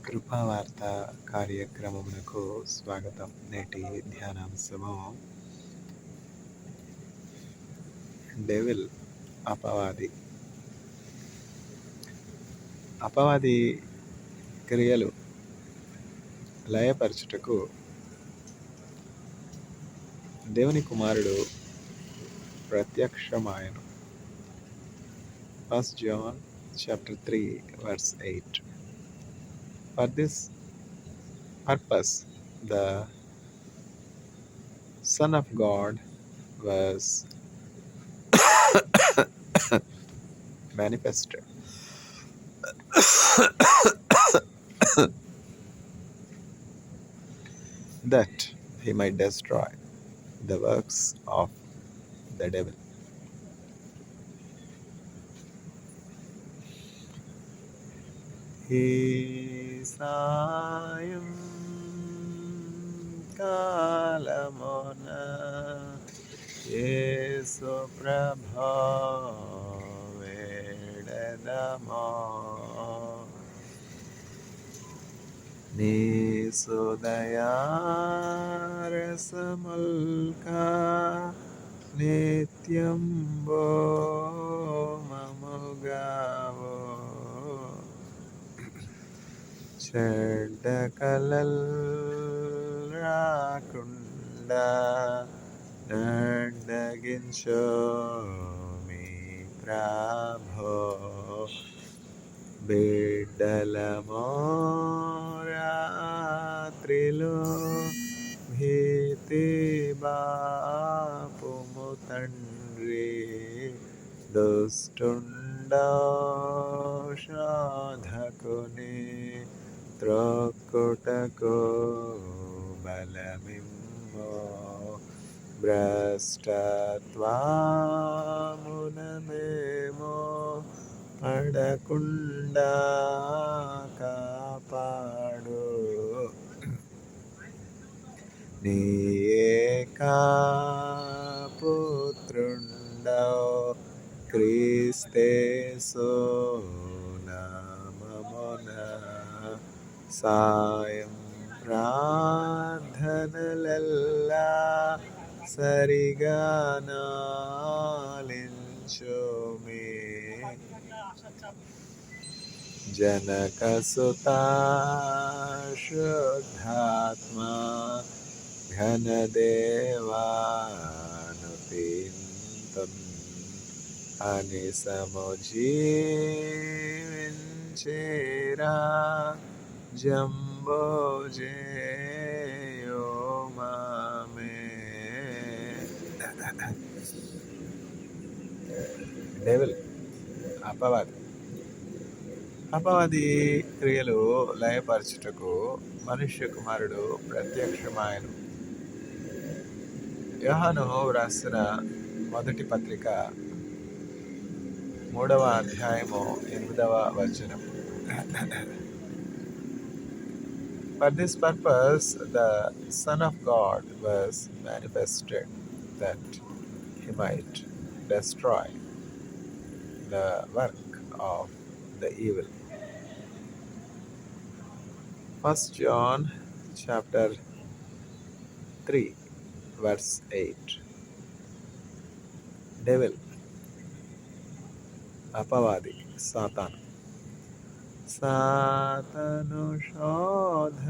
కృపావార్త కార్యక్రమమునకు స్వాగతం. నేటి ధ్యానాంశము డెవిల్ అపవాది. అపవాది క్రియలు లయపరచుటకు దేవుని కుమారుడు ప్రత్యక్షమాయను. 1 John chapter 3 verse 8. For this purpose the Son of God was manifested, that he might destroy the works of the devil. ఈ సాయం కాలమున యేసు ప్రభా వేడదమా, నీ సుదయారసముల్కా నిత్యంబో మముగావో, చెడ్డ కలల్ రాకుండా నడ్డగించో మీ ప్రభో. బిడ్డలమో రాత్రిలో భీతి బాపుము తండ్రి, దుష్టుండా శోధకుని త్రొక్కుటకు బలమిమ్మో. భ్రష్టత్వమున మేము పడకుండా కాపాడు, నీ ఏకా పుత్రుండవు క్రీస్తేసు నామమున సాయం ప్రార్థనలెల్లా సరిగా నాలించుమి. జనకసుతా శుద్ధాత్మ ఘనదేవానుపింతం అని సముజీవించేరా జంబోజేయో మామే. డెవిల్ అపవాది. అపవాది క్రియలు లయపరచుటకు మనుష్య కుమారుడు ప్రత్యక్షమాయను. యోహాను వ్రాసిన మొదటి పత్రిక 3వ అధ్యాయము 8వ వచనం. For this purpose the Son of God was manifested, that he might destroy the work of the evil. 1 John chapter 3 verse 8. Devil అపవాది, సాతాను. సాతాను శోధనలధికమైన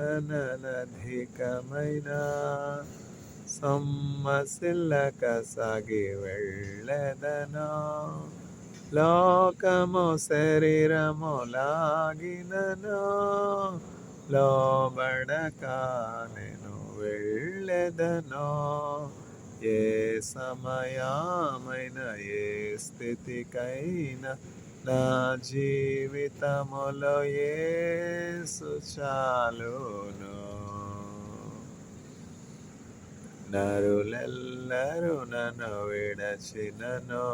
సొమ్మసిల్లక సాగి వెళ్ళెదను, లోకము శరీరము లాగినను లోబడక నేను వెళ్ళెదను. ఏ సమయమైన ఏ స్థితికైనా నా జీవితములో యేసు చాలును. నరులెల్లరూ నన్ను విడచినను,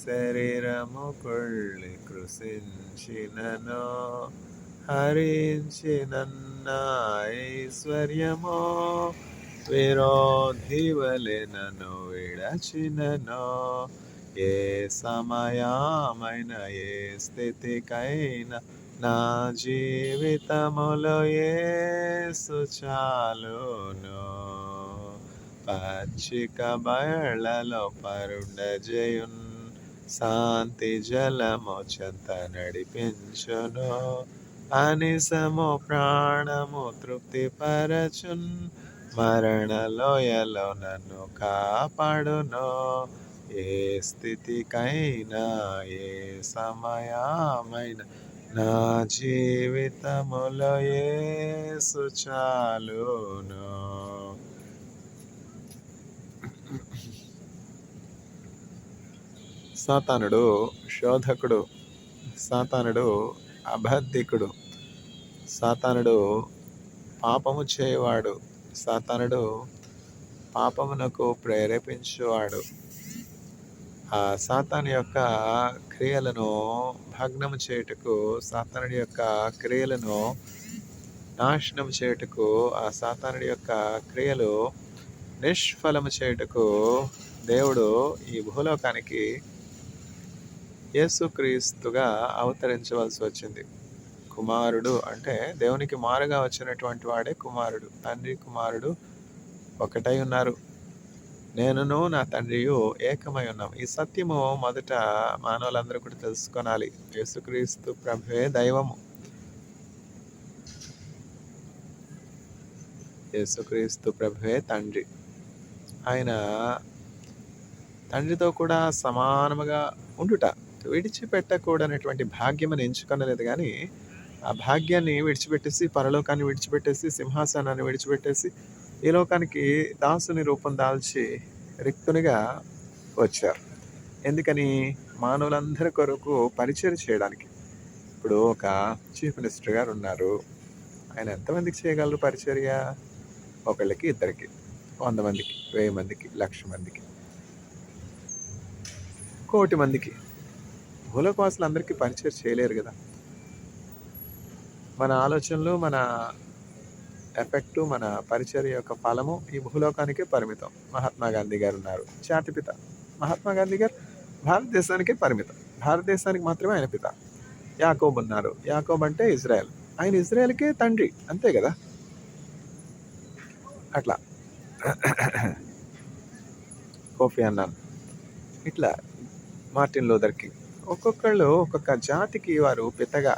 శరీరము కుళ్ళి కృషించినను, హరించినన్న ఐశ్వర్యము విరోధి వలె నన్ను విడచినను. ఏ సమయమైన ఏ స్థితికైనా నా జీవితములో యేసు చాలును. పచ్చిక బయళ్ళలో పరుండజేయున్, శాంతి జలము చెంత నడిపించును. అనిసము ప్రాణము తృప్తిపరచున్, మరణ లోయలో నన్ను కాపాడును. ఏ స్థితికైనా ఏ సమయమైనా నా జీవితములో యేసు చాలును. సాతానుడు శోధకుడు, సాతానుడు అబద్ధికుడు, సాతానుడు పాపము చేయవాడు, సాతానుడు పాపమునకు ప్రేరేపించువాడు. ఆ సాతాను యొక్క క్రియలను భగ్నం చేయుటకు, సాతానుడి యొక్క క్రియలను నాశనం చేయుటకు, ఆ సాతానుడి యొక్క క్రియలు నిష్ఫలము చేయుటకు దేవుడు ఈ భూలోకానికి యేసుక్రీస్తుగా అవతరించవలసి వచ్చింది. కుమారుడు అంటే దేవునికి మారుగా వచ్చినటువంటి వాడే కుమారుడు. తండ్రి కుమారుడు ఒకటై ఉన్నారు. నేనును నా తండ్రియు ఏకమై ఉన్నాం. ఈ సత్యము మొదట మానవులందరూ కూడా తెలుసుకోనాలి. యేసుక్రీస్తు ప్రభువే దైవము, యేసుక్రీస్తు ప్రభువే తండ్రి. ఆయన తండ్రితో కూడా సమానముగా ఉండుట, విడిచిపెట్టకూడనటువంటి భాగ్యమని ఎంచుకొనలేదు. కానీ ఆ భాగ్యాన్ని విడిచిపెట్టేసి, పరలోకాన్ని విడిచిపెట్టేసి, సింహాసనాన్ని విడిచిపెట్టేసి ఈ లోకానికి దాసుని రూపం దాల్చి రిక్తునిగా వచ్చారు. ఎందుకని? మానవులందరి కొరకు పరిచయం చేయడానికి. ఇప్పుడు ఒక చీఫ్ మినిస్టర్ గారు ఉన్నారు. ఆయన ఎంతమందికి చేయగలరు పరిచర్య? ఒకళ్ళకి, ఇద్దరికి, 100 మందికి, 1000 మందికి, 1,00,000 మందికి, 1,00,00,000 మందికి. భూలోకవాసులు అందరికీ పరిచయం చేయలేరు కదా. మన ఆలోచనలు, మన ఎఫెక్టు, మన పరిచర్య యొక్క ఫలము ఈ భూలోకానికే పరిమితం. మహాత్మా గాంధీ గారు ఉన్నారు, జాతిపిత. మహాత్మా గాంధీ గారు భారతదేశానికే పరిమితం, భారతదేశానికి మాత్రమే ఆయన పిత. యాకోబ్ ఉన్నారు, యాకోబ్ అంటే ఇజ్రాయెల్, ఆయన ఇజ్రాయెల్కే తండ్రి, అంతే కదా. అట్లా కోఫీ అన్నాన్, ఇట్లా మార్టిన్ లూథర్ కింగ్, ఒక్కొక్కళ్ళు ఒక్కొక్క జాతికి వారు పితగా,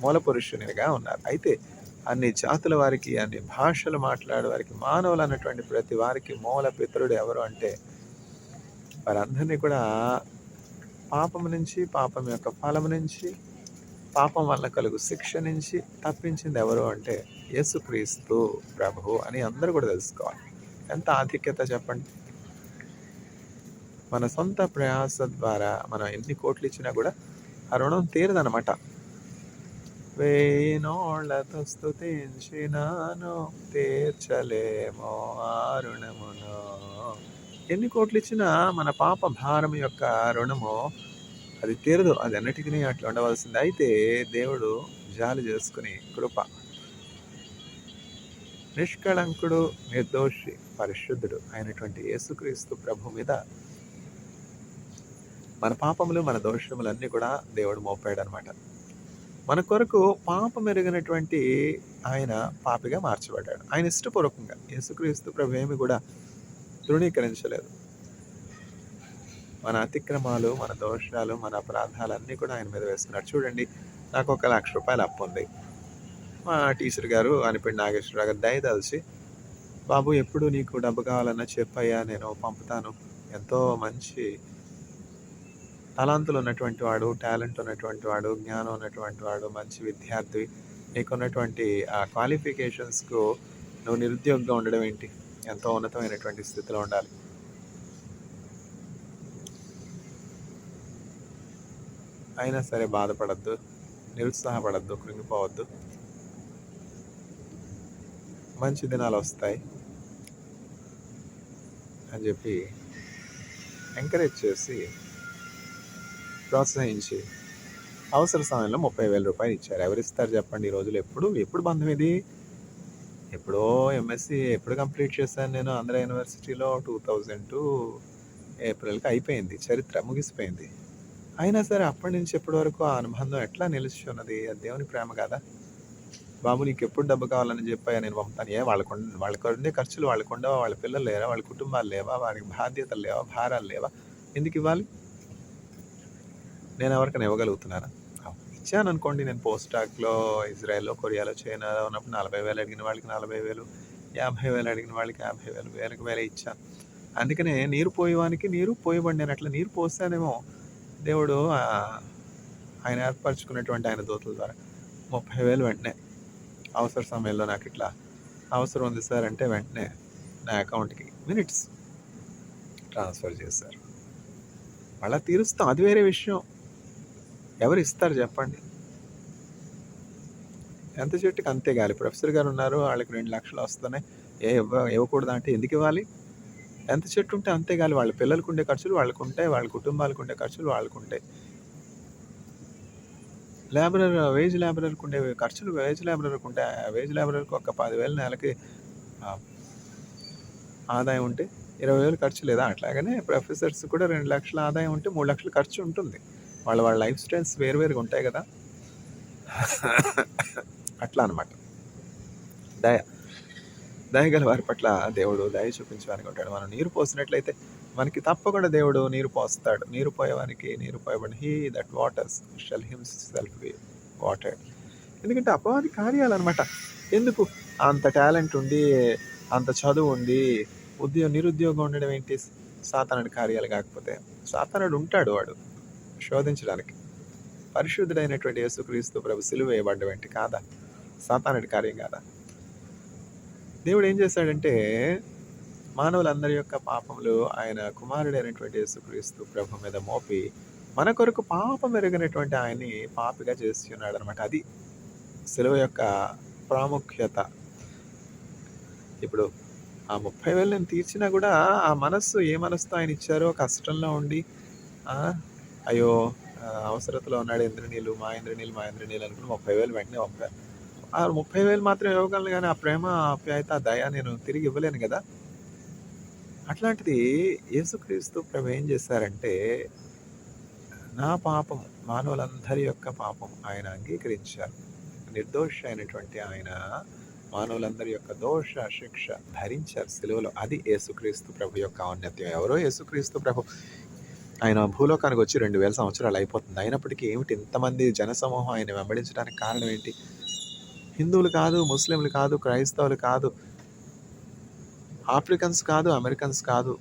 మూల పురుషునిగా ఉన్నారు. అయితే అన్ని జాతుల వారికి, అన్ని భాషలు మాట్లాడే వారికి, మానవులు అన్నటువంటి ప్రతి వారికి మూల పితరుడు ఎవరు అంటే, వారందరినీ కూడా పాపం నుంచి, పాపం యొక్క ఫలం నుంచి, పాపం వల్ల కలుగు శిక్ష నుంచి తప్పించింది ఎవరు అంటే యేసుక్రీస్తు ప్రభువు అని అందరూ కూడా తెలుసుకోవాలి. ఎంత ఆధిక్యత చెప్పండి. మన సొంత ప్రయాస ద్వారా మనం ఎన్ని కోట్లు ఇచ్చినా కూడా ఆ రుణం తీరదనమాట. 1000 నోళ్లతో స్తుతించినాను, తీర్చలేమో ఆ రుణమును. ఎన్ని కోట్లు ఇచ్చినా మన పాప భారం యొక్క రుణము అది తీరదు. అది అన్నిటికీ అట్లా ఉండవలసింది. అయితే దేవుడు జాలి చేసుకుని కృప, నిష్కళంకుడు, నిర్దోషి, పరిశుద్ధుడు అయినటువంటి యేసుక్రీస్తు ప్రభు మీద మన పాపములు, మన దోషములన్నీ కూడా దేవుడు మోపాడు అనమాట. మన కొరకు పాపం ఎరిగినటువంటి ఆయన పాపిగా మార్చబడ్డాడు. ఆయన ఇష్టపూర్వకంగా. యేసుక్రీస్తు ప్రభు ఏమి కూడా తృణీకరించలేదు. మన అతిక్రమాలు, మన దోషాలు, మన అపరాధాలన్నీ కూడా ఆయన మీద వేస్తున్నాడు. చూడండి, నాకు 1,00,000 రూపాయలు అప్పు ఉంది. మా టీచర్ గారు అనిపిండి నాగేశ్వరరావు గారు దయదలిచి, బాబు ఎప్పుడు నీకు డబ్బు కావాలన్నా చెప్పయ్యా, నేను పంపుతాను. ఎంతో మంచి తలాంతులు ఉన్నటువంటి వాడు, టాలెంట్ ఉన్నటువంటి వాడు, జ్ఞానం ఉన్నటువంటి వాడు, మంచి విద్యార్థి, నీకున్నటువంటి ఆ క్వాలిఫికేషన్స్కు నువ్వు నిరుద్యోగంగా ఉండడం ఏంటి? ఎంతో ఉన్నతమైనటువంటి స్థితిలో ఉండాలి. అయినా సరే బాధపడద్దు, నిరుత్సాహపడద్దు, కృంగిపోవద్దు. మంచి దినాలు వస్తాయి అని చెప్పి ఎంకరేజ్ చేసి, ప్రోత్సహించి అవసర సమయంలో 30,000 రూపాయలు ఇచ్చారు. ఎవరిస్తారు చెప్పండి ఈ రోజులు? ఎప్పుడు బంధం ఇది? ఎప్పుడో ఎంఎస్సి ఎప్పుడు కంప్లీట్ చేశాను నేను ఆంధ్ర యూనివర్సిటీలో, 2002 ఏప్రిల్కి అయిపోయింది. చరిత్ర ముగిసిపోయింది. అయినా సరే అప్పటి నుంచి ఇప్పటి వరకు ఆ అనుబంధం ఎట్లా నిలిచి ఉన్నది? అది దేవుని ప్రేమ కాదా? బాబు నీకు ఎప్పుడు డబ్బు కావాలని చెప్పాయా నేను పంపుతాను. వాళ్ళకుండే ఖర్చులు వాళ్ళకుండవా? వాళ్ళ పిల్లలు లేరా? వాళ్ళ కుటుంబాలు లేవా? వారికి బాధ్యతలు లేవా? భారాలు లేవా? ఎందుకు ఇవ్వాలి? నేను ఎవరికైనా ఇవ్వగలుగుతున్నానా? ఇచ్చాను అనుకోండి. నేను పోస్ట్ డాక్‌లో, ఇజ్రాయెల్‌లో, కొరియాలో, చైనాలో ఉన్నప్పుడు 40,000 అడిగిన వాళ్ళకి 40,000, 50,000 అడిగిన వాళ్ళకి 50,000, వేలకు వేలే ఇచ్చాను. అందుకనే నీరు పోయేవానికి నీరు పోయబడినాను. అట్లా నీరు పోసానేమో దేవుడు ఆయన ఏర్పరచుకున్నటువంటి ఆయన దూతల ద్వారా 30,000 వెంటనే అవసర సమయంలో నాకు ఇట్లా అవసరం ఉంది సార్ అంటే వెంటనే నా అకౌంట్కి మినిట్స్ ట్రాన్స్ఫర్ చేశారు. మళ్ళీ తీరుస్తాం, అది వేరే విషయం. ఎవరు ఇస్తారు చెప్పండి? ఎంత చెట్టుకి అంతే గాలి. ప్రొఫెసర్ గారు ఉన్నారు, వాళ్ళకి 2 లక్షలు వస్తున్నాయి, ఇవ్వకూడదు అంటే ఎందుకు ఇవ్వాలి? ఎంత చెట్టు ఉంటే అంతే గాలి. వాళ్ళ పిల్లలకు ఉండే ఖర్చులు వాళ్ళకు ఉంటాయి, వాళ్ళ కుటుంబాలకు ఉండే ఖర్చులు వాళ్ళకు ఉంటాయి. వేజ్ లేబరర్కి ఉండే ఖర్చులు వేజ్ లేబరర్కి ఉంటాయి. వేజ్ లేబరర్కి ఒక 10,000 నెలకి ఆదాయం ఉంటే 20,000 ఖర్చు లేదా? అట్లాగనే ప్రొఫెసర్స్ కూడా 2 లక్షల ఆదాయం ఉంటే 3 లక్షలు ఖర్చు ఉంటుంది. వాళ్ళ లైఫ్ స్టైల్స్ వేరువేరుగా ఉంటాయి కదా. అట్లా అనమాట. దయగల వారి పట్ల దేవుడు దయ చూపించడానికి ఉంటాడు. మనం నీరు పోసినట్లయితే మనకి తప్పకుండా దేవుడు నీరు పోస్తాడు. నీరు పోయేవానికి నీరు పోయబడి he that waters shall himself be watered. ఎందుకంటే అపవాది కార్యాలన్నమాట. ఎందుకు అంత టాలెంట్ ఉండి, అంత చదువు ఉండి, నిరుద్యోగం ఉండడం ఏంటి? సాతానుడి కార్యాలు కాకపోతే? సాతానుడు ఉంటాడు, వాడు శోధించడానికి. పరిశుద్ధుడైనటువంటి యేసుక్రీస్తు ప్రభు సిలువ వేయబడ్డం ఏంటి? కాదా? సాతానుడి కార్యం కాదా? దేవుడు ఏం చేశాడంటే మానవులందరి యొక్క పాపములు ఆయన కుమారుడైనటువంటి యేసుక్రీస్తు ప్రభు మీద మోపి మన కొరకు పాపం ఎరగినటువంటి ఆయన్ని పాపిగా చేసి ఉన్నాడు అనమాట. అది సిలువ యొక్క ప్రాముఖ్యత. ఇప్పుడు ఆ 30,000 నేను తీర్చినా కూడా ఆ మనస్సు ఏ మనస్సుతో ఆయన ఇచ్చారో, కష్టంలో ఉండి అయ్యో అవసరతలో ఉన్నాడు, ఇంద్రనీళ్ళు మా ఇంద్రనీళ్ళు అనుకుని 30,000 వెంటనే పంపారు. ఆ 30,000 మాత్రం ఇవ్వగలను, కానీ ఆ ప్రేమ, ఆప్యాయత, దయ నేను తిరిగి ఇవ్వలేను కదా. అట్లాంటిది యేసుక్రీస్తు ప్రభు ఏం చేశారంటే నా పాపం, మానవులందరి యొక్క పాపం ఆయన అంగీకరించారు. నిర్దోషి అయినటువంటి ఆయన మానవులందరి యొక్క దోష శిక్ష భరించారు సిలువలో. అది యేసుక్రీస్తు ప్రభు యొక్క ఔన్నత్యం. ఎవరో యేసుక్రీస్తు ప్రభు ఆయన భూలోకానికి వచ్చి 2,000 సంవత్సరాలు అయిపోతుంది. అయినప్పటికీ ఏమిటి ఇంతమంది జనసమూహం ఆయన వెంబడించడానికి కారణం ఏంటి? హిందువులు కాదు, ముస్లింలు కాదు, క్రైస్తవులు కాదు, ఆఫ్రికన్స్ కాదు, అమెరికన్స్ కాదు,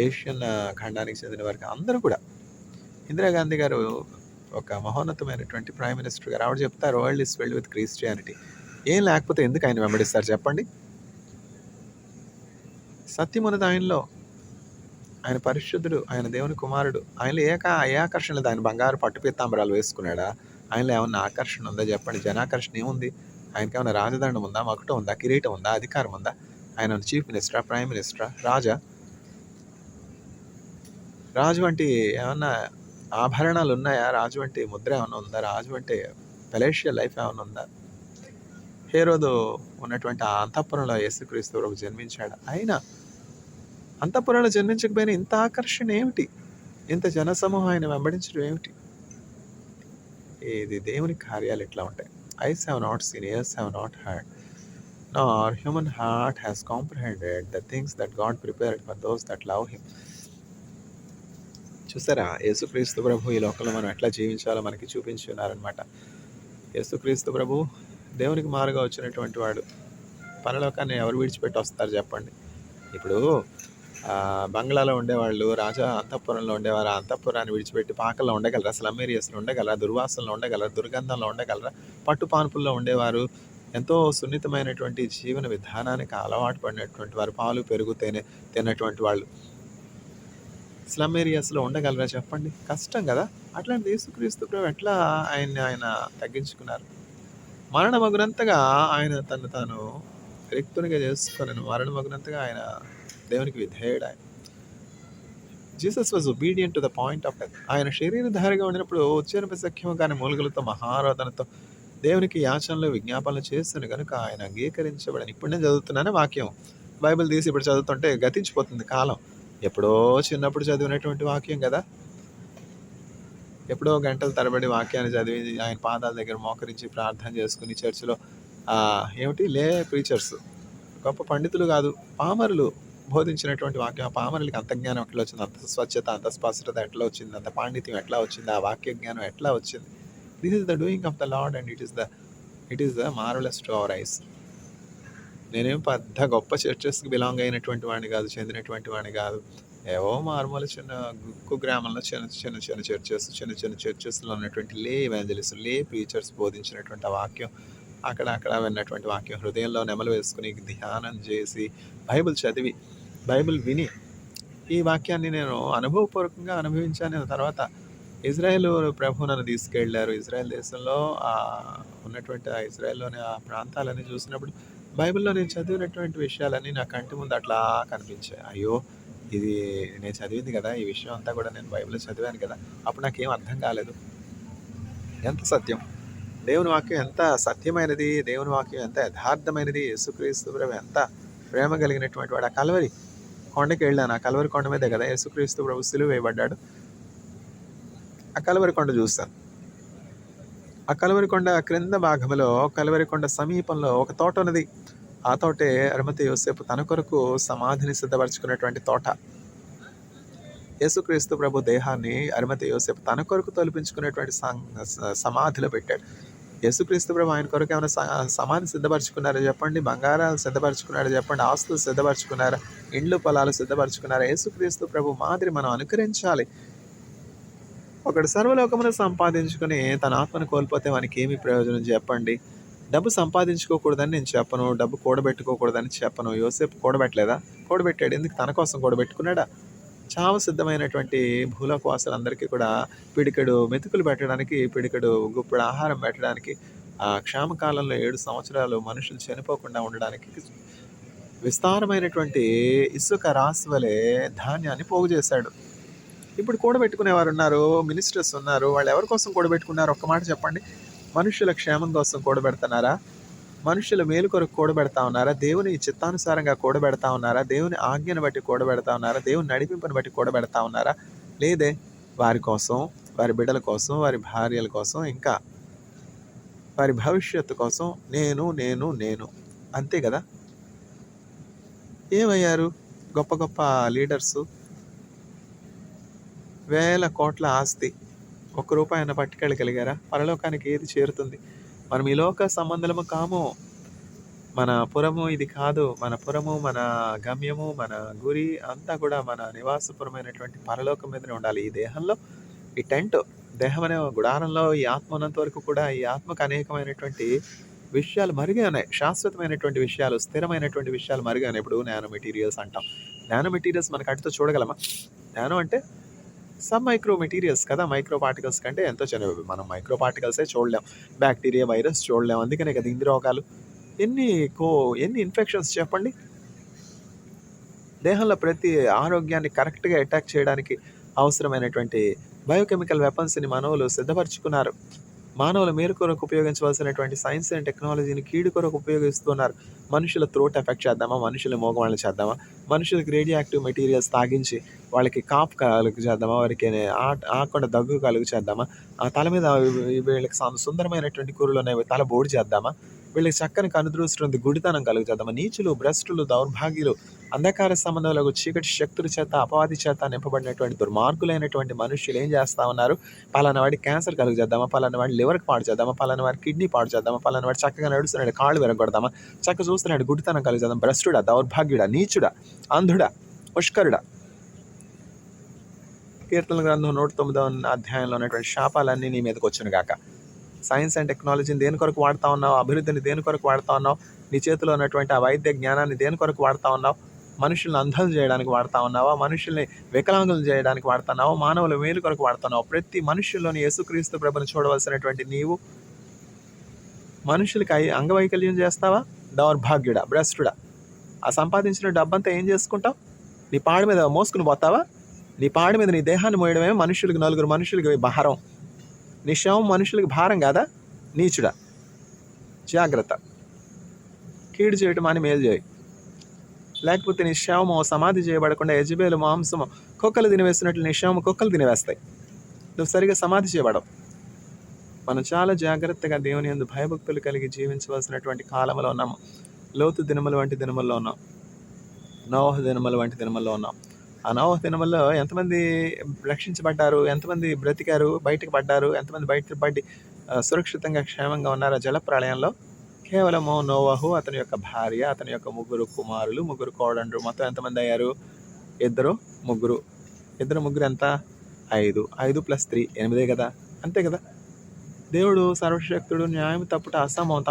ఏషియన్ ఖండానికి చెందిన వారికి అందరూ కూడా. ఇందిరాగాంధీ గారు ఒక మహోన్నతమైనటువంటి ప్రైమ్ మినిస్టర్ గారు, ఆవిడ చెప్తారు world is filled with Christianity. ఏం లేకపోతే ఎందుకు ఆయన వెంబడిస్తారు చెప్పండి? సత్యం ఉన్నది ఆయనలో. ఆయన పరిశుద్ధుడు, ఆయన దేవుని కుమారుడు. ఆయనలో ఏ ఆకర్షణ లేదు. ఆయన బంగారు పట్టు పీతాంబరాలు వేసుకున్నాడా? ఆయనలో ఏమన్నా ఆకర్షణ ఉందా చెప్పండి? జనాకర్షణ ఏముంది? ఆయనకి ఏమైనా రాజదండం ఉందా? మకుటం ఉందా? కిరీటం ఉందా? అధికారం ఉందా? ఆయన చీఫ్ మినిస్టరా? ప్రైమ్ మినిస్టరా? రాజు వంటి ఏమన్నా ఆభరణాలు ఉన్నాయా? రాజు వంటి ముద్ర ఏమైనా ఉందా? రాజు అంటే పెలేషియల్ లైఫ్ ఏమైనా ఉందా? హేరోదు ఉన్నటువంటి ఆ అంతఃపురంలో యేసుక్రీస్తు ప్రభు జన్మించాడు. అయినా అంతఃపురంలో జన్మించకపోయినా ఇంత ఆకర్షణ ఏమిటి? ఇంత జనసమూహం ఆయన వెంబడించడం ఏమిటి? ఇది దేవుని కార్యాలు ఎట్లా ఉంటాయి. Eyes have not seen, ears have not heard, nor human heart has comprehended the things that God prepared for those that love him. చూసారా, యేసుక్రీస్తు ప్రభు ఈ లోకంలో మనం ఎట్లా జీవించాలో మనకి చూపించి ఉన్నారనమాట. యేసుక్రీస్తు ప్రభు దేవునికి మారుగా వచ్చినటువంటి వాడు. పరలోకాన్ని ఎవరు విడిచిపెట్టి వస్తారు చెప్పండి? ఇప్పుడు బంగ్లాలో ఉండేవాళ్ళు, రాజా అంతఃపురంలో ఉండేవారు, ఆ అంతఃపురాన్ని విడిచిపెట్టి పాకల్లో ఉండగలరా? స్లమ్ ఉండగలరా? దుర్వాసనలో ఉండగలరా? దుర్గంధంలో ఉండగలరా? పట్టుపాన్పుల్లో ఉండేవారు, ఎంతో సున్నితమైనటువంటి జీవన విధానానికి అలవాటు పడినటువంటి వారు, పాలు పెరుగు తిన్నటువంటి వాళ్ళు స్లమ్ ఏరియాస్లో ఉండగలరా చెప్పండి? కష్టం కదా. అట్లాంటి యేసుక్రీస్తు ప్రభు ఎట్లా ఆయన తగ్గించుకున్నారు? మరణమగునంతగా ఆయన తను తాను రిక్తునిగా చేసుకొని మరణమగునంతగా ఆయన దేవునికి విధేయుడు. ఆయన Jesus was obedient to the point of death. ఆయన శరీరధారిగా ఉండినప్పుడు ఉచ్చరింప సఖ్యము కానీ మూలుగులతో మహారోధనతో దేవునికి యాచనలు విజ్ఞాపనలు చేస్తున్న కనుక ఆయన అంగీకరించబడని. ఇప్పుడు నేను చదువుతున్నానే వాక్యం, బైబిల్ తీసి ఇప్పుడు చదువుతుంటే గతించిపోతుంది కాలం. ఎప్పుడో చిన్నప్పుడు చదివినటువంటి వాక్యం కదా. ఎప్పుడో గంటల తరబడి వాక్యాన్ని చదివి ఆయన పాదాల దగ్గర మోకరించి ప్రార్థన చేసుకుని చర్చిలో ఏమిటి ప్రీచర్స్, గొప్ప పండితులు కాదు, పామరులు బోధించినటువంటి వాక్యం. ఆ పామరులకి అంత జ్ఞానం ఎట్లా వచ్చింది, అంత స్వచ్ఛత, అంత స్పష్టత ఎట్లా వచ్చింది, అంత పాండిత్యం ఎట్లా వచ్చింది, ఆ వాక్య జ్ఞానం ఎట్లా వచ్చింది? This is the doing of the lord and it is the marvellous to our eyes. నేనేం పెద్ద గొప్ప చర్చెస్కి బిలాంగ్ అయినటువంటి వాడిని కాదు, చెందినటువంటి వాడిని కాదు. ఏవో మారుమూల చిన్న కుగ్రామంలో చిన్న చర్చెస్లో ఉన్నటువంటి ఎవాంజలిస్ట్, ప్రీచర్స్ బోధించినటువంటి ఆ వాక్యం, అక్కడ విన్నటువంటి వాక్యం హృదయంలో నెమలు వేసుకుని ధ్యానం చేసి బైబిల్ చదివి బైబిల్ విని ఈ వాక్యాన్ని నేను అనుభవపూర్వకంగా అనుభవించాను. నేను తర్వాత ఇజ్రాయెల్ ప్రభు నన్ను తీసుకెళ్లారు. ఇజ్రాయెల్ దేశంలో ఉన్నటువంటి ఆ ఇజ్రాయెల్లోని ఆ ప్రాంతాలన్నీ చూసినప్పుడు బైబిల్లో నేను చదివినటువంటి విషయాలన్నీ నా కంటి ముందు అట్లా కనిపించాయి. అయ్యో, ఇది నేను చదివింది కదా, ఈ విషయం అంతా కూడా నేను బైబిల్లో చదివాను కదా. అప్పుడు నాకేం అర్థం కాలేదు. ఎంత సత్యం! దేవుని వాక్యం ఎంత సత్యమైనది, దేవుని వాక్యం ఎంత యథార్థమైనది, యేసుక్రీస్తు ప్రభు ఎంత ప్రేమ కలిగినటువంటి వాడు. ఆ కల్వరి కొండకి వెళ్ళాను. ఆ కల్వరి కొండ మీదే కదా యేసుక్రీస్తు ప్రభు సిలువ వేయబడ్డాడు. ఆ కల్వరి కొండ చూస్తాను. ఆ కల్వరి కొండ క్రింద భాగంలో, కల్వరి కొండ సమీపంలో ఒక తోట ఉన్నది. ఆ తోటే అరిమతయి యోసేపు తన కొరకు సమాధిని సిద్ధపరచుకున్నటువంటి తోట. యేసుక్రీస్తు ప్రభు దేహాన్ని అరిమతయి యోసేపు తన కొరకు తొలిపించుకునేటువంటి సమాధిలో పెట్టాడు. యేసుక్రీస్తు ప్రభు ఆయన కొరకు ఏమైనా సమాధి సిద్ధపరచుకున్నారా చెప్పండి? బంగారాలు సిద్ధపరచుకున్నారా చెప్పండి? ఆస్తులు సిద్ధపరచుకున్నారా? ఇండ్లు పొలాలు సిద్ధపరచుకున్నారా? యేసుక్రీస్తు ప్రభు మాదిరి మనం అనుకరించాలి. ఒకడు సర్వలోకమును సంపాదించుకుని తన ఆత్మను కోల్పోతే మనకి ఏమి ప్రయోజనం చెప్పండి? డబ్బు సంపాదించుకోకూడదని నేను చెప్పను, డబ్బు కూడబెట్టుకోకూడదని చెప్పను. యోసేపు కూడబెట్టలేదా? కూడబెట్టాడు. ఎందుకు? తన కోసం కూడబెట్టుకున్నాడా? చావు సిద్ధమైనటువంటి భూలోకవాసులందరికీ కూడా పిడికెడు మెతుకులు పెట్టడానికి, పిడికెడు గుప్పెడు ఆహారం పెట్టడానికి, ఆ క్షామకాలంలో 7 సంవత్సరాలు మనుషులు చనిపోకుండా ఉండడానికి విస్తారమైనటువంటి ఇసుక రాశి వలె ధాన్యాన్ని పోగు చేశాడు. ఇప్పుడు కూడబెట్టుకునేవారు ఉన్నారు, మినిస్టర్స్ ఉన్నారు. వాళ్ళు ఎవరి కోసం కూడబెట్టుకున్నారు? ఒక్క మాట చెప్పండి. మనుషుల క్షేమం కోసం కూడబెడుతున్నారా? మనుషుల మేలు కొరకు కూడబెడతా ఉన్నారా? దేవుని చిత్తానుసారంగా కూడబెడతా ఉన్నారా? దేవుని ఆజ్ఞను బట్టి కూడబెడతా ఉన్నారా? దేవుని నడిపింపుని బట్టి కూడబెడతా ఉన్నారా? లేదే. వారి కోసం, వారి బిడ్డల కోసం, వారి భార్యల కోసం, ఇంకా వారి భవిష్యత్తు కోసం నేను నేను నేను అంతే కదా. ఏమయ్యారు గొప్ప గొప్ప లీడర్సు? వేల కోట్ల ఆస్తి, ₹1 అయినా పట్టుకెళ్ళగలిగారా? పరలోకానికి ఏది చేరుతుంది? మనం ఈ లోక సంబంధము కాము. మన పురము ఇది కాదు. మన పురము, మన గమ్యము, మన గురి అంతా కూడా మన నివాసపురమైనటువంటి పరలోకం మీదనే ఉండాలి. ఈ దేహంలో, ఈ టెంట్, దేహం అనే గుడారంలో ఈ ఆత్మ ఉన్నంత వరకు కూడా ఈ ఆత్మకు అనేకమైనటువంటి విషయాలు మరుగే ఉన్నాయి. శాశ్వతమైనటువంటి విషయాలు, స్థిరమైనటువంటి విషయాలు మరుగే ఉన్నాయి. ఇప్పుడు నానో మెటీరియల్స్ అంటాం. నానో మెటీరియల్స్ మన కంటితో చూడగలమా? నానో అంటే సబ్ మైక్రో మెటీరియల్స్ కదా. మైక్రో పార్టికల్స్ కంటే ఎంతో చిన్నవి. మనం మైక్రో పార్టికల్సే చూడలేం. బ్యాక్టీరియా, వైరస్ చూడలేం. అందుకనే కదా ఇన్ని రోగాలు, ఎన్ని ఇన్ఫెక్షన్స్ చెప్పండి. దేహంలో ప్రతి ఆరోగ్యాన్ని కరెక్ట్గా అటాక్ చేయడానికి అవసరమైనటువంటి బయోకెమికల్ వెపన్స్ని మానవులు సిద్ధపరచుకున్నారు. మానవుల మేలు కొరకు ఉపయోగించవలసినటువంటి సైన్స్ అండ్ టెక్నాలజీని కీడు కొరకు ఉపయోగిస్తున్నారు. మనుషుల త్రోట్ ఎఫెక్ట్ చేద్దామా? మనుషుల మోగవాళ్ళని చేద్దామా? మనుషులకి రేడియో మెటీరియల్స్ తాగించి వాళ్ళకి కాపు కలుగు చేద్దామా? వారికి ఆకుండా దగ్గు కలుగు చేద్దామా? ఆ తల మీద వీళ్ళకి సుందరమైనటువంటి కూరలు అనేవి తల బోడి చేద్దామా? వీళ్ళకి చక్కని కనుదృష్టి ఉంది, గుడితనం కలుగు చేద్దామా? నీచులు, భ్రష్టులు, దౌర్భాగ్యులు, అంధకార సంబంధంలో చీకటి శక్తుల చేత, అపవాది చేత నింపబడినటువంటి దుర్మార్గులైనటువంటి మనుషులు ఏం చేస్తా ఉన్నారు? పలానా వాడికి క్యాన్సర్ కలుగు చేద్దామా? పలానా వాడి లివర్కి పాడు చేద్దామా? పలానా వాడి కిడ్నీ పాడు చేద్దామా? పలానా వాడు చక్కగా నడుస్తున్నాడు, కాళ్ళు విరగొడదామా? చక్కగా చూస్తున్నాడు, గుడితనం కలుగు చేద్దాం? భ్రష్టుడా, దౌర్భాగ్యుడా, నీచుడా, అంధుడా, పుష్కరుడా. కీర్తనల గ్రంథం 109వ అధ్యాయంలో ఉన్నటువంటి శాపాలన్నీ నీ మీదకి వచ్చును గాక. సైన్స్ అండ్ టెక్నాలజీని దేని కొరకు వాడుతూ ఉన్నావు? అభివృద్ధిని దేని కొరకు వాడుతూ ఉన్నావు? నీ చేతిలో ఉన్నటువంటి ఆ వైద్య జ్ఞానాన్ని దేని కొరకు వాడుతూ ఉన్నావు? మనుషులను అంధం చేయడానికి వాడుతూ ఉన్నావా? మనుషుల్ని వికలాంగులు చేయడానికి వాడుతున్నావా? మానవుల మేలు కొరకు వాడుతున్నావు? ప్రతి మనుషుల్లోని యేసుక్రీస్తు ప్రభుని చూడవలసినటువంటి నీవు మనుషులకి అంగవైకల్యం చేస్తావా? దౌర్భాగ్యుడా, భ్రష్టుడా. ఆ సంపాదించిన డబ్బంతా ఏం చేసుకుంటావు? నీ పాడి మీద మోసుకుని పోతావా? నీ పాడి మీద నీ దేహాన్ని మోయడమే మనుషులకి, నలుగురు మనుషులకి భారం. నీ శవం మనుషులకి భారం కాదా? నీచుడా, జాగ్రత్త. కీడు చేయటం అని మేలు చేయి. లేకపోతే నీ శవము సమాధి చేయబడకుండా యజబేలు మాంసము కుక్కలు తినివేసినట్లు నీ శవము కుక్కలు తినివేస్తాయి. నువ్వు సరిగా సమాధి చేయబడవు. మనం చాలా జాగ్రత్తగా దేవుని యందు భయభక్తులు కలిగి జీవించవలసినటువంటి కాలంలో ఉన్నాము. లోతు దినములు వంటి దినముల్లో ఉన్నాం. నోవహు దినములు వంటి దినముల్లో ఉన్నాం. ఆ నోవహు దినముల్లో ఎంతమంది రక్షించబడ్డారు? ఎంతమంది బ్రతికారు? బయటకు పడ్డారు? ఎంతమంది బయట పడి సురక్షితంగా క్షేమంగా ఉన్నారు ఆ జల ప్రళయంలో? కేవలము నోవహు, అతని యొక్క భార్య, అతని యొక్క 3 కుమారులు, 3 కోడండ్రు. మొత్తం ఎంతమంది అయ్యారు? 2, 3. 2, 3 ఎంత? 5. 5 + 3 8 కదా. అంతే కదా. దేవుడు సర్వశక్తుడు, న్యాయం తప్పుట అసమం.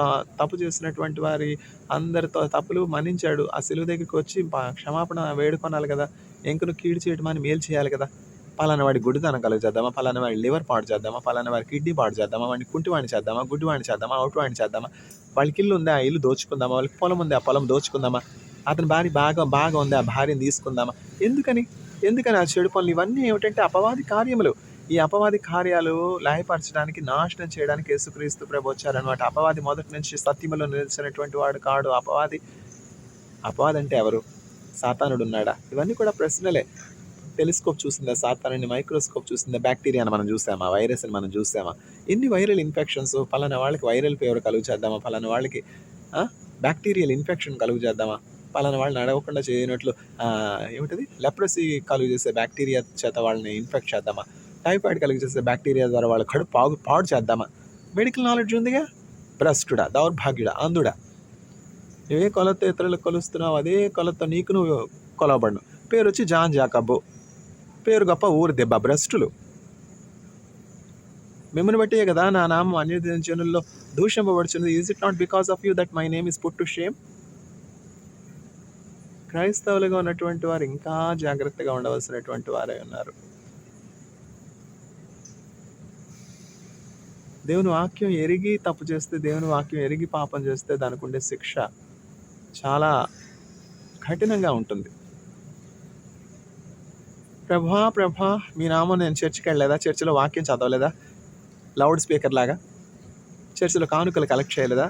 తప్పు చేసినటువంటి వారి అందరితో తప్పులు మన్నించాడు. ఆ సిలువ దగ్గరికి వచ్చి క్షమాపణ వేడుకొనాలి కదా. ఇంకను కీడు చేయటం అని మేలు చేయాలి కదా. పలానా వాడి గుడితనం కలుగు చేద్దామా, పలానా వాడి లివర్ పాడు చేద్దామా, పలానా వాడి కిడ్నీ పాడు చేద్దామా, వాడిని కుంటివాడిని చేద్దామా, గుడ్డివాడిని చేద్దామా, అవుటివాడిని చేద్దామా, వాళ్ళకి ఇల్లు ఉంది ఆ ఇల్లు దోచుకుందామా, వాళ్ళకి పొలం ఉంది ఆ పొలం దోచుకుందామా, అతని భార్య బాగా ఉంది ఆ భార్యను తీసుకుందామా. ఎందుకని ఆ చెడు పనులు? ఇవన్నీ ఏమిటంటే అపవాది కార్యములు. ఈ అపవాది కార్యాలు లయపరచడానికి, నాశనం చేయడానికి యేసుక్రీస్తు ప్రభు వచ్చారనమాట. అపవాది మొదటి నుంచి సత్యములో నిలిచినటువంటి వాడు కాడు. అపవాది అంటే ఎవరు? సాతానుడు ఉన్నాడా? ఇవన్నీ కూడా ప్రశ్నలే. టెలిస్కోప్ చూసిందా సాతానుడిని? మైక్రోస్కోప్ చూసిందా బ్యాక్టీరియాని మనం చూసామా? వైరస్ని మనం చూసామా? ఎన్ని వైరల్ ఇన్ఫెక్షన్స్. పలానా వాళ్ళకి వైరల్ ఫీవర్ కలుగు చేద్దామా, పలానా వాళ్ళకి బ్యాక్టీరియల్ ఇన్ఫెక్షన్ కలుగు చేద్దామా, పలానా వాళ్ళని అడగకుండా చేయనట్లు ఏమిటది లెప్రసీ కలుగు చేసే బ్యాక్టీరియా చేత వాళ్ళని ఇన్ఫెక్ట్ చేద్దామా, టైఫాయిడ్ కలుగు చేసే బ్యాక్టీరియా ద్వారా వాళ్ళ కడుపు పాడు చేద్దామా? మెడికల్ నాలెడ్జ్ ఉందిగా. భ్రష్టుడా, దౌర్భాగ్యుడా, అంధుడా. ఏ కొలత ఇతరులకు కొలుస్తున్నావు అదే కొలత నీకు నువ్వు కొలవబడను. పేరు వచ్చి జాన్ జాకబ్బు, పేరు గొప్ప, ఊరు దెబ్బ. భ్రష్టులు. మిమ్మల్ని బట్టే కదా నా నామం అన్య జనుల్లో దూషింపబడుచున్నది. Is it not because of you that my name is put to shame? క్రైస్తవులుగా ఉన్నటువంటి వారు ఇంకా జాగ్రత్తగా ఉండవలసినటువంటి వారే ఉన్నారు. దేవుని వాక్యం ఎరిగి తప్పు చేస్తే, దేవుని వాక్యం ఎరిగి పాపం చేస్తే దానికి ఉండే శిక్ష చాలా కఠినంగా ఉంటుంది. ప్రభా మీ నామం నేను చర్చికి వెళ్ళలేదా? చర్చిలో వాక్యం చదవలేదా? లౌడ్ స్పీకర్ లాగా చర్చిలో కానుకలు కలెక్ట్ చేయలేదా?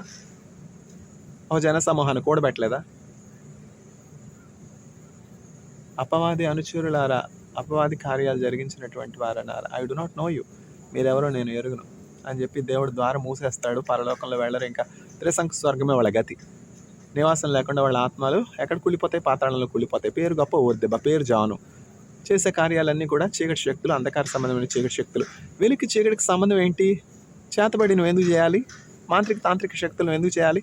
ఒక జన సమూహాన్ని కూడబెట్టలేదా? అపవాది అనుచరులారా, అపవాది కార్యాలు జరిగించినటువంటి వారన్నారా, I do not know you, మీరెవరో నేను ఎరుగును అని చెప్పి దేవుడు ద్వారం మూసేస్తాడు. పరలోకంలో వెళ్ళరు. ఇంకా త్రిశంకు స్వర్గమే వాళ్ళ గతి. నివాసం లేకుండా వాళ్ళ ఆత్మలు ఎక్కడ కుళ్ళిపోతాయి? పాతాళంలో కుళ్ళిపోతాయి. పేరు గొప్ప, ఊర్దెబ్బ. పేరు జాను. చేసే కార్యాలన్నీ కూడా చీకటి శక్తులు, అంధకార సంబంధమైన చీకటి శక్తులు. వీళ్ళకి చీకటికి సంబంధం ఏంటి? చేతబడి నువ్వు ఎందుకు చేయాలి? మాంత్రిక తాంత్రిక శక్తులు నువ్వు ఎందుకు చేయాలి?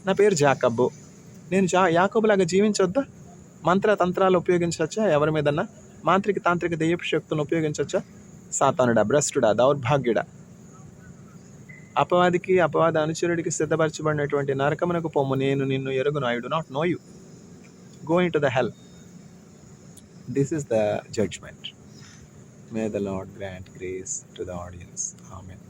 నా పేరు జాకబ్బు. నేను యాకోబులాగా జీవించొద్దా? మంత్ర తంత్రాలు ఉపయోగించవచ్చా ఎవరి మీదన్నా? మాంత్రిక తాంత్రిక దెయ్యపు శక్తులను ఉపయోగించవచ్చా? సాతానుడా, భ్రష్టుడా, దౌర్భాగ్యుడా, అపవాదికి, అపవాద అనుచరుడికి సిద్ధపరచబడినటువంటి నరకమునకు పొమ్ము. నేను నిన్ను ఎరుగును. I do not know you. Go in to the hell. This is the judgment. May the Lord grant grace to the audience. Amen.